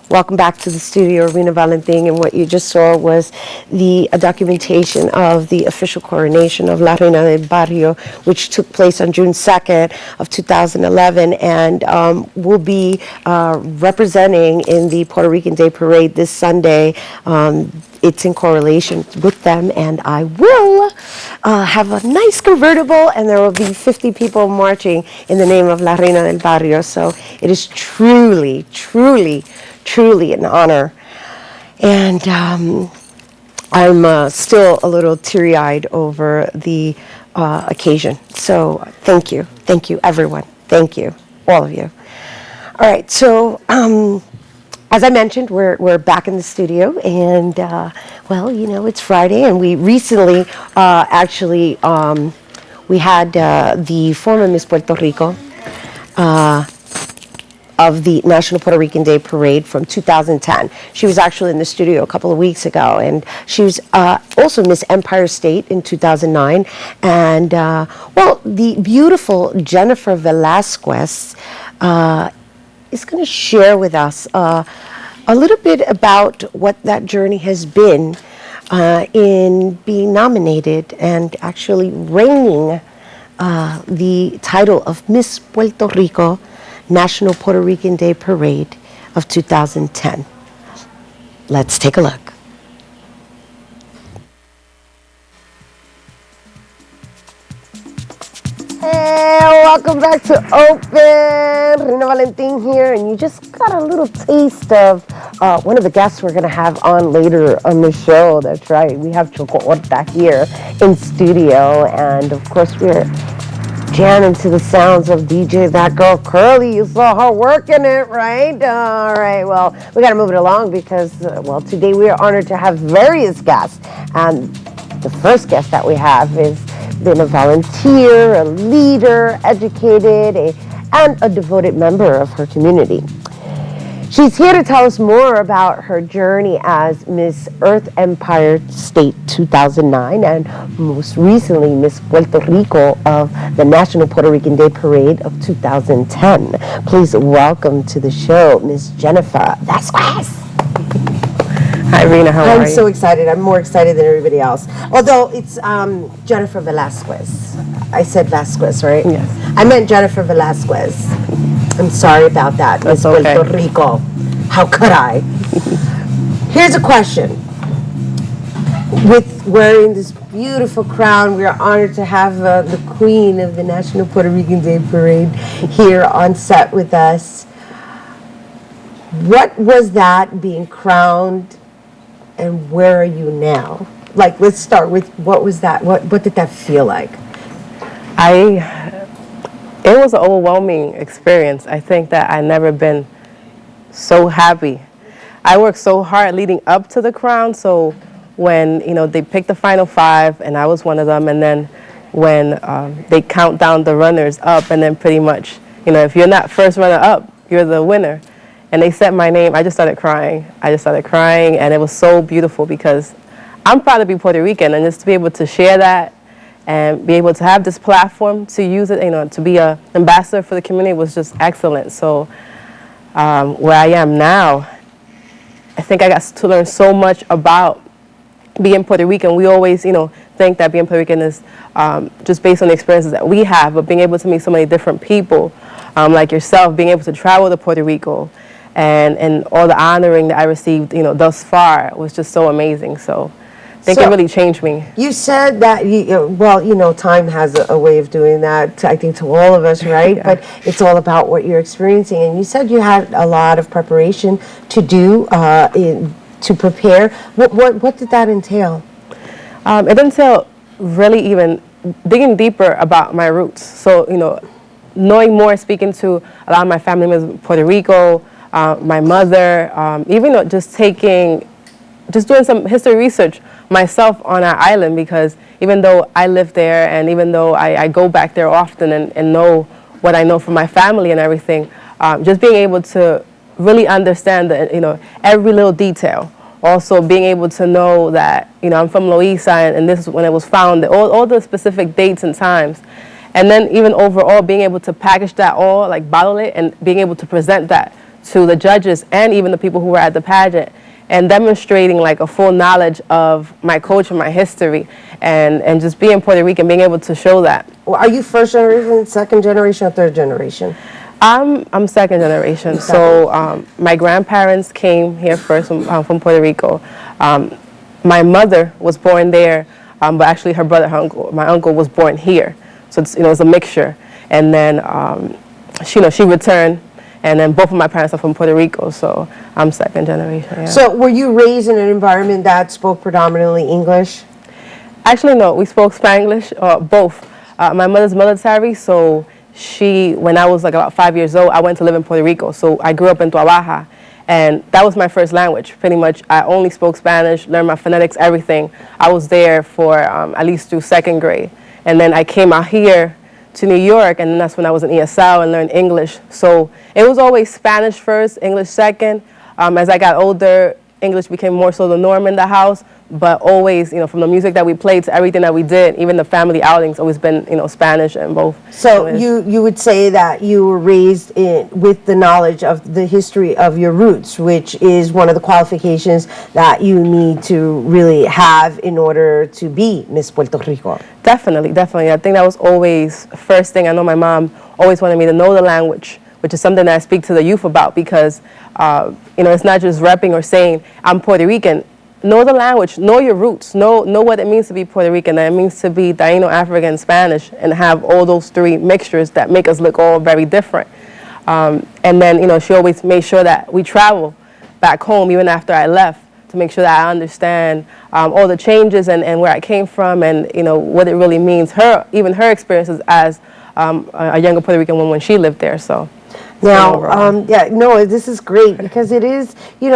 Welcome back to the studio, Rena Valentin, and what you just saw was the documentation of the official coronation of La Reina del Barrio, which took place on June 2nd of 2011, and will be representing in the Puerto Rican Day Parade this Sunday. It's in correlation with them, and I will have a nice convertible, and there will be 50 people marching in the name of La Reina del Barrio. So it is truly an honor. And I'm still a little teary-eyed over the occasion. So thank you, everyone. Thank you, all of you. All right, so as I mentioned, we're back in the studio, and well, you know, it's Friday, and we recently we had the former Miss Puerto Rico of the National Puerto Rican Day Parade from 2010. She was actually in the studio a couple of weeks ago, and she was also Miss Empire State in 2009. And well, the beautiful Jennifer Velasquez is going to share with us a little bit about what that journey has been in being nominated and actually reigning the title of Miss Puerto Rico National Puerto Rican Day Parade of 2010. Let's take a look. Hey, welcome back to Open. Rena Valentin here, and you just got a little taste of one of the guests we're going to have on later on the show. That's right, we have Choco Horta here in studio, and of course we're jamming to the sounds of DJ That Girl Curly. You saw her working it, right? All right, well, we got to move it along because, well, today we are honored to have various guests, and the first guest that we have is been a volunteer, a leader, educated, and a devoted member of her community. She's here to tell us more about her journey as Miss Earth Empire State 2009 and most recently Miss Puerto Rico of the National Puerto Rican Day Parade of 2010. Please welcome to the show Miss Jennifer Velasquez. Hi, Rena. How are you? I'm so excited. I'm more excited than everybody else. Although it's Jennifer Velasquez. I said Vasquez, right? Yes. I meant Jennifer Velasquez. I'm sorry about that, Miss Puerto Rico. How could I? Here's a question. With wearing this beautiful crown, we are honored to have the Queen of the National Puerto Rican Day Parade here on set with us. What was that, being crowned, and where are you now? Like, let's start with what was that? What did that feel like? It was an overwhelming experience. I think that I never been so happy. I worked so hard leading up to the crown, so when, you know, they picked the final 5 and I was one of them, and then when they count down the runners up, and then pretty much, you know, if you're not first runner up, you're the winner. And they said my name, I just started crying. And it was so beautiful because I'm proud to be Puerto Rican, and just to be able to share that and be able to have this platform to use it, you know, to be an ambassador for the community was just excellent. So where I am now, I think I got to learn so much about being Puerto Rican. We always, you know, think that being Puerto Rican is just based on the experiences that we have, but being able to meet so many different people, like yourself, being able to travel to Puerto Rico, and all the honoring that I received, thus far was just so amazing. So I think it really changed me. You said that, time has a way of doing that, I think, to all of us, right? Yeah. But it's all about what you're experiencing. And you said you had a lot of preparation to do, to prepare. What did that entail? It entailed really even digging deeper about my roots. So, knowing more, speaking to a lot of my family members in Puerto Rico, my mother, even just doing some history research myself on our island, because even though I live there and even though I go back there often and know what I know from my family and everything, just being able to really understand every little detail. Also being able to know that, I'm from Loíza and this is when it was founded, all the specific dates and times. And then even overall being able to package that all, like bottle it, and being able to present that to the judges and even the people who were at the pageant, and demonstrating like a full knowledge of my culture, my history, and just being Puerto Rican, being able to show that. Well, are you first generation, second generation, or third generation? I'm second generation. So my grandparents came here first from Puerto Rico. My mother was born there, but actually her brother, my uncle was born here. So it's a mixture. And then she returned. And then both of my parents are from Puerto Rico, so I'm second generation. Yeah. So were you raised in an environment that spoke predominantly English? Actually, no. We spoke Spanglish, both. My mother's military, so when I was like about 5 years old, I went to live in Puerto Rico. So I grew up in Tua Baja, and that was my first language. Pretty much, I only spoke Spanish, learned my phonetics, everything. I was there for at least through second grade. And then I came out here to New York, and then that's when I was in ESL and learned English. So it was always Spanish first, English second. As I got older, English became more so the norm in the house, but always, from the music that we played to everything that we did, even the family outings, always been, Spanish and both. So you would say that you were raised with the knowledge of the history of your roots, which is one of the qualifications that you need to really have in order to be Miss Puerto Rico. Definitely. I think that was always the first thing. I know my mom always wanted me to know the language, which is something that I speak to the youth about, because, it's not just repping or saying I'm Puerto Rican. Know the language, know your roots, know what it means to be Puerto Rican, that it means to be Taino, African, Spanish, and have all those three mixtures that make us look all very different. And then, she always made sure that we travel back home even after I left, to make sure that I understand all the changes and where I came from, and what it really means. Even her experiences as a younger Puerto Rican woman when she lived there. So. Now, this is great, because it is, you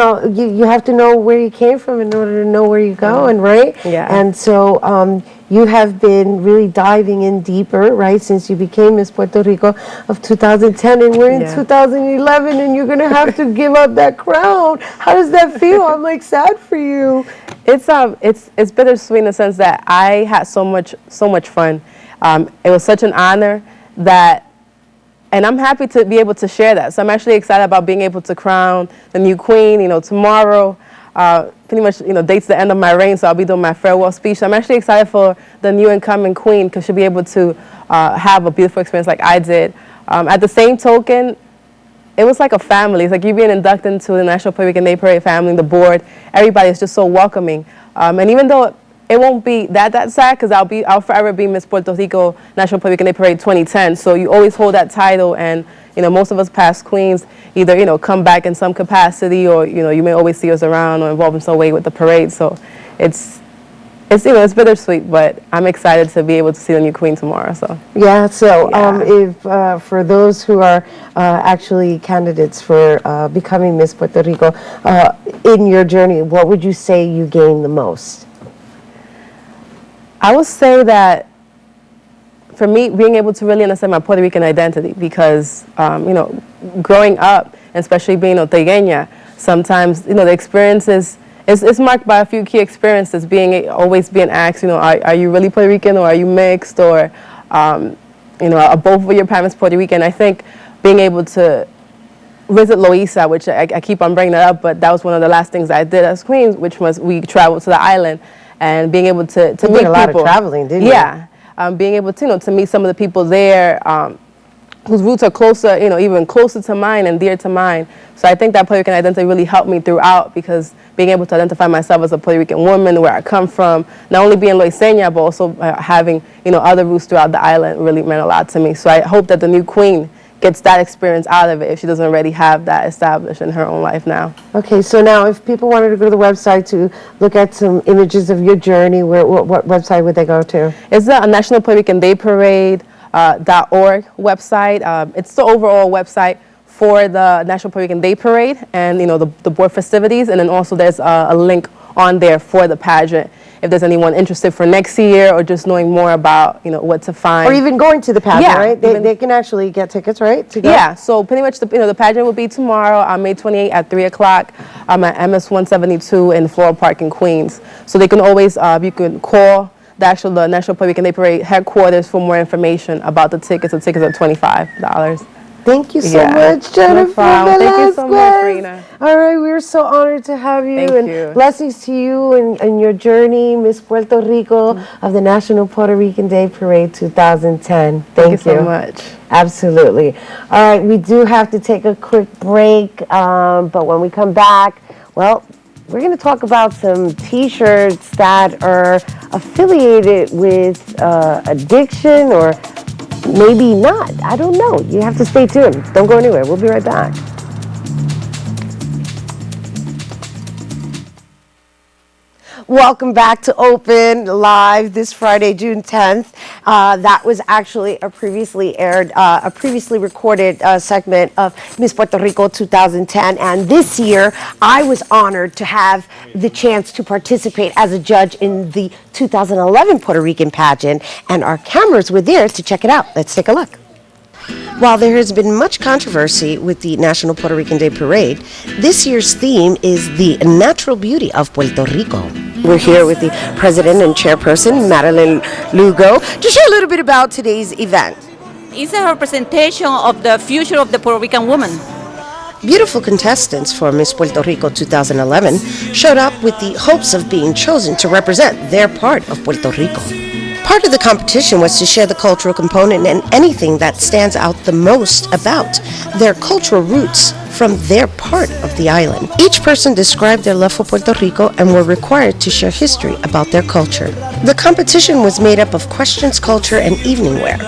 have to know where you came from in order to know where you're going, right? Yeah. And so you have been really diving in deeper, right, since you became Miss Puerto Rico of 2010, and we're in 2011, and you're going to have to give up that crown. How does that feel? I'm like sad for you. It's bittersweet in the sense that I had so much fun. It was such an honor and I'm happy to be able to share that. So I'm actually excited about being able to crown the new queen, tomorrow. Pretty much, dates the end of my reign, so I'll be doing my farewell speech. So I'm actually excited for the new incoming queen, because she'll be able to have a beautiful experience like I did. At the same token, it was like a family. It's like you being inducted into the National Puerto Rican Day Parade family, the board. Everybody is just so welcoming. And even though it won't be that sad, because I'll forever be Miss Puerto Rico National Puerto Rican Day Parade 2010. So you always hold that title, and most of us past queens either come back in some capacity, or you may always see us around or involved in some way with the parade. So it's bittersweet, but I'm excited to be able to see the new queen tomorrow. So if for those who are actually candidates for becoming Miss Puerto Rico, in your journey, what would you say you gained the most? I would say that for me, being able to really understand my Puerto Rican identity, because, growing up, especially being Ortegueña, sometimes, the experiences, it's marked by a few key experiences, always being asked, are you really Puerto Rican, or are you mixed, or, are both of your parents Puerto Rican? I think being able to visit Loíza, which I keep on bringing that up, but that was one of the last things I did as queens, which was we traveled to the island. and being able to You meet did a lot of people. traveling, didn't you? Yeah, being able to to meet some of the people there whose roots are closer, even closer to mine and dear to mine. So I think that Puerto Rican identity really helped me throughout, because being able to identify myself as a Puerto Rican woman, where I come from, not only being Loiseña, but also having other roots throughout the island really meant a lot to me. So I hope that the new queen gets that experience out of it if she doesn't already have that established in her own life now. Okay, so now if people wanted to go to the website to look at some images of your journey, what website would they go to? It's the National Puerto Rican Day Parade .org website. It's the overall website for the National Puerto Rican Day Parade and the board festivities, and then also there's a link on there for the pageant if there's anyone interested for next year or just knowing more about what to find. Or even going to the pageant, Yeah, right? They can actually get tickets, right? To go? Yeah, so pretty much the pageant will be tomorrow on May 28th at 3 o'clock at MS 172 in Floral Park in Queens. So they can always, you can call the National Puerto Rican Day Parade headquarters for more information about the tickets. The tickets are $25. Thank you so much, Jennifer. No problem. Thank you so much, Velasquez. Rena. All right, we're so honored to have you. Thank and you. Blessings to you and your journey, Miss Puerto Rico of the National Puerto Rican Day Parade 2010. Thank you so much. Absolutely. All right, we do have to take a quick break, but when we come back, well, we're going to talk about some T-shirts that are affiliated with addiction, or maybe not. I don't know. You have to stay tuned. Don't go anywhere. We'll be right back. Welcome back to Open Live this Friday, June 10th. That was actually a previously recorded segment of Miss Puerto Rico 2010. And this year, I was honored to have the chance to participate as a judge in the 2011 Puerto Rican pageant. And our cameras were there to check it out. Let's take a look. While there has been much controversy with the National Puerto Rican Day Parade, this year's theme is the natural beauty of Puerto Rico. We're here with the president and chairperson, Madeline Lugo, to share a little bit about today's event. It's a representation of the future of the Puerto Rican woman. Beautiful contestants for Miss Puerto Rico 2011 showed up with the hopes of being chosen to represent their part of Puerto Rico. Part of the competition was to share the cultural component and anything that stands out the most about their cultural roots from their part of the island. Each person described their love for Puerto Rico and were required to share history about their culture. The competition was made up of questions, culture, and evening wear,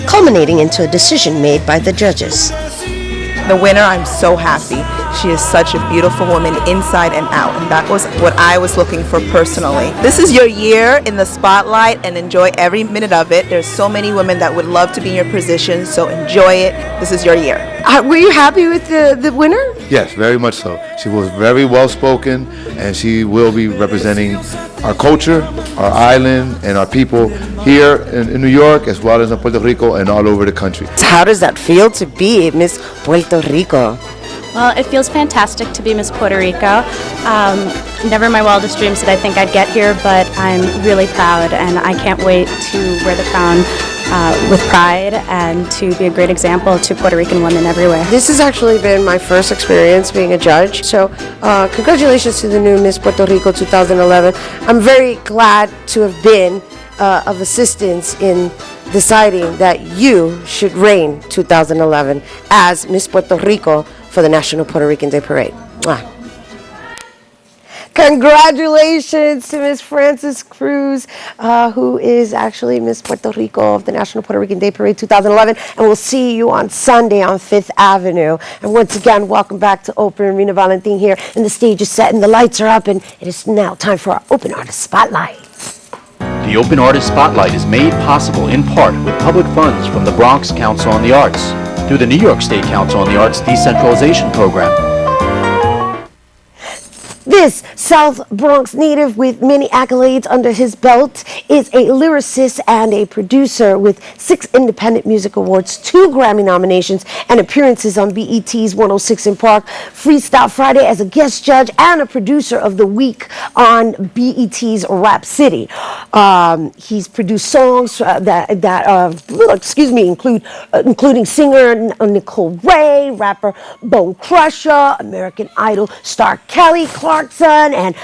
culminating into a decision made by the judges. The winner, I'm so happy. She is such a beautiful woman inside and out, and that was what I was looking for personally. This is your year in the spotlight, and enjoy every minute of it. There's so many women that would love to be in your position, so enjoy it. This is your year. Were you happy with the winner? Yes, very much so. She was very well spoken, and she will be representing our culture, our island, and our people here in New York, as well as in Puerto Rico and all over the country. How does that feel to be Miss Puerto Rico? Well, it feels fantastic to be Miss Puerto Rico. Never in my wildest dreams did I think I'd get here, but I'm really proud, and I can't wait to wear the crown with pride and to be a great example to Puerto Rican women everywhere. This has actually been my first experience being a judge, so congratulations to the new Miss Puerto Rico 2011. I'm very glad to have been of assistance in deciding that you should reign 2011 as Miss Puerto Rico for the National Puerto Rican Day Parade. Mwah. Congratulations to Miss Frances Cruz, who is actually Miss Puerto Rico of the National Puerto Rican Day Parade 2011. And we'll see you on Sunday on 5th Avenue. And once again, welcome back to Open. Rena Valentin here. And the stage is set and the lights are up. And it is now time for our Open Artist Spotlight. The Open Artist Spotlight is made possible in part with public funds from the Bronx Council on the Arts through the New York State Council on the Arts Decentralization Program. This South Bronx native with many accolades under his belt is a lyricist and a producer with 6 Independent Music Awards, 2 Grammy nominations, and appearances on BET's 106 in Park, Freestyle Friday as a guest judge, and a producer of the week on BET's Rap City. He's produced songs including singer Nicole Ray, rapper Bone Crusher, American Idol star Kelly Clarkson, Watson, and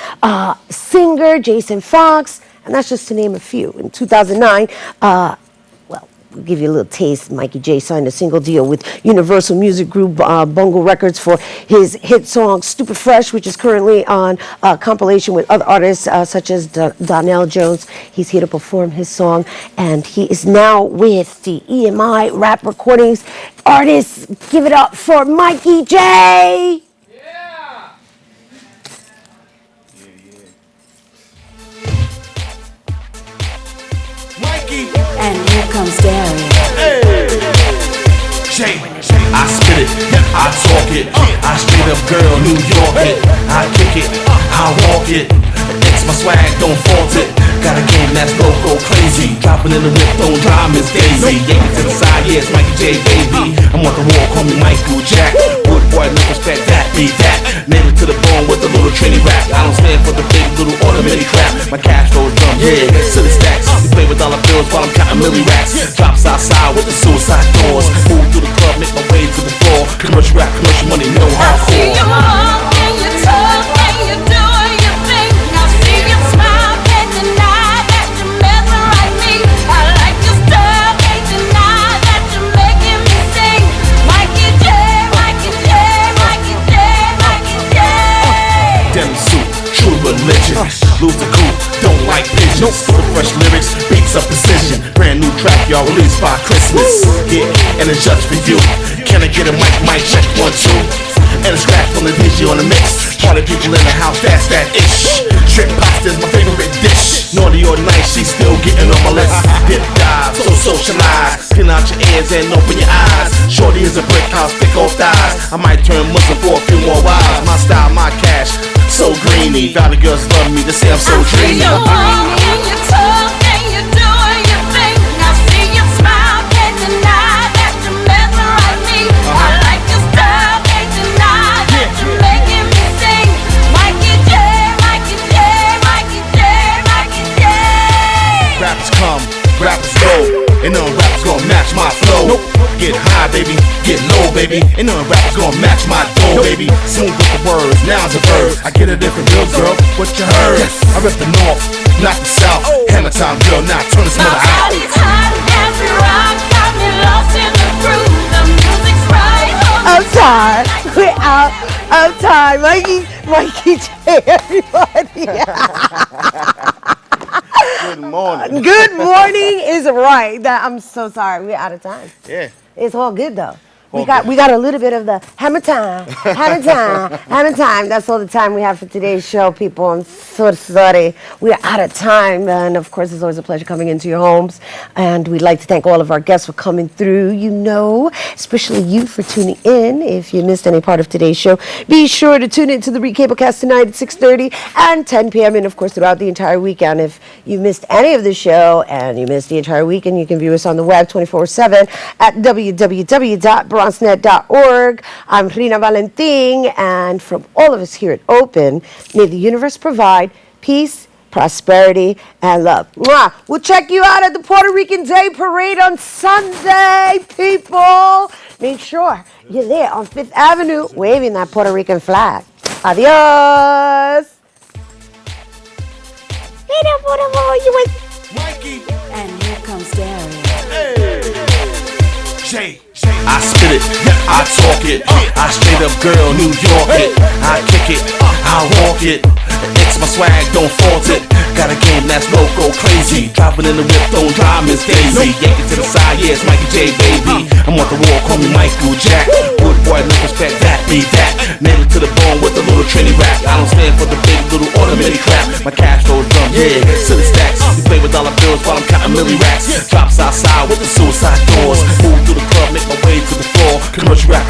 singer Jason Fox, and that's just to name a few. In 2009, we'll give you a little taste. Mikey J signed a single deal with Universal Music Group Bongo Records for his hit song Stupid Fresh, which is currently on compilation with other artists such as Donnell Jones. He's here to perform his song, and he is now with the EMI Rap Recordings artists. Give it up for Mikey J. And here comes Darian. Jay, I spit it, I talk it, I straight up girl, New York it, I kick it, I walk it, it's my swag, don't fault it, got a game that's go crazy, dropping in the whip, don't drive Miss Daisy, yank it to the side, yeah, it's Mikey J, baby, I'm on the wall, call me Michael Jack, wood boy, no respect, that be that, nail it to the bone with a little Trini rap, I don't stand for the big little automatic crap, my cash goes dumb, yeah, silly stacks, you play with dollar bills while I'm counting milli racks, drops outside with the suicide doors, move through the club, make my way to the floor, commercial rap, commercial money, no hardcore. I see you walk and you talk and you do your thing. I see you smile, can't deny that you mesmerize me. I like your style, can't deny that you're making me sing. Mikey J, Mikey J, Mikey J, Mikey J. Demi suit, true religion, lose the cool, don't like pigeons. Fresh lyrics, beats of precision. Brand new track, y'all released by Christmas. Yeah, and it's just for you. Can I get a mic check 1, 2? And a scratch from the DJ on the mix. Party people in the house, that's that ish. Shrimp pasta is my favorite dish. Naughty or nice, she's still getting on my list. Dip dive, so socialize. Pin out your ears and open your eyes. Shorty is a brick house, thick old thighs. I might turn Muslim for a few more wives. My style, my cash, so greeny. Valley girls love me, they say I'm so dreamy. You walk and you talk and you do your thing. I see you smile, can't deny that you mesmerize me. I like your style, can't deny that you're making me sing. Mikey J, Mikey J, Mikey J, Mikey J. Rappers come, rappers go, and none rappers gonna match my flow. Get high, baby, get low, baby, and none rappers gonna match my dough, baby. Soon with the words, nouns and verbs. I get a different bill, girl, what you heard? I rip the north, not the south. Hammer time, girl, now turn this mother out. Body's hot as we rock, got me lost in the groove. The music's right. I'm tired. We're out of time. Mikey J, everybody. Good morning. Good morning is right. I'm so sorry. We're out of time. Yeah. It's all good though. We got a little bit of the hammer time. That's all the time we have for today's show, people. I'm so sorry. We're out of time. And of course, it's always a pleasure coming into your homes. And we'd like to thank all of our guests for coming through, especially you for tuning in. If you missed any part of today's show, be sure to tune in to the Recablecast tonight at 6:30 and 10 p.m. And of course, throughout the entire weekend. If you missed any of the show and you missed the entire weekend, you can view us on the web 24/7 at www.bronxnet.org. I'm Rina Valentin, and from all of us here at Open, may the universe provide peace, prosperity, and love. Mwah. We'll check you out at the Puerto Rican Day Parade on Sunday, people. Make sure you're there on 5th Avenue waving that Puerto Rican flag. Adios. And here comes Darian. Jay, I spit it, I talk it, I straight up girl, New York it, I kick it, I walk it, it's my swag, don't fault it, got a game that's go crazy, dropping in the whip, don't drive Miss Daisy, yank it to the side, yeah, it's Mikey J, baby, I'm on the wall, call me Michael Jack, wood boy, no respect, that be that, nail it to the bone with a little Trini rap, I don't stand for the big little automatic crap, my cash goes dumb, yeah, silly stacks, you play with dollar bills while I'm counting milli racks, drops outside with the suicide doors, move through the club, make my way to the floor, commercial rap,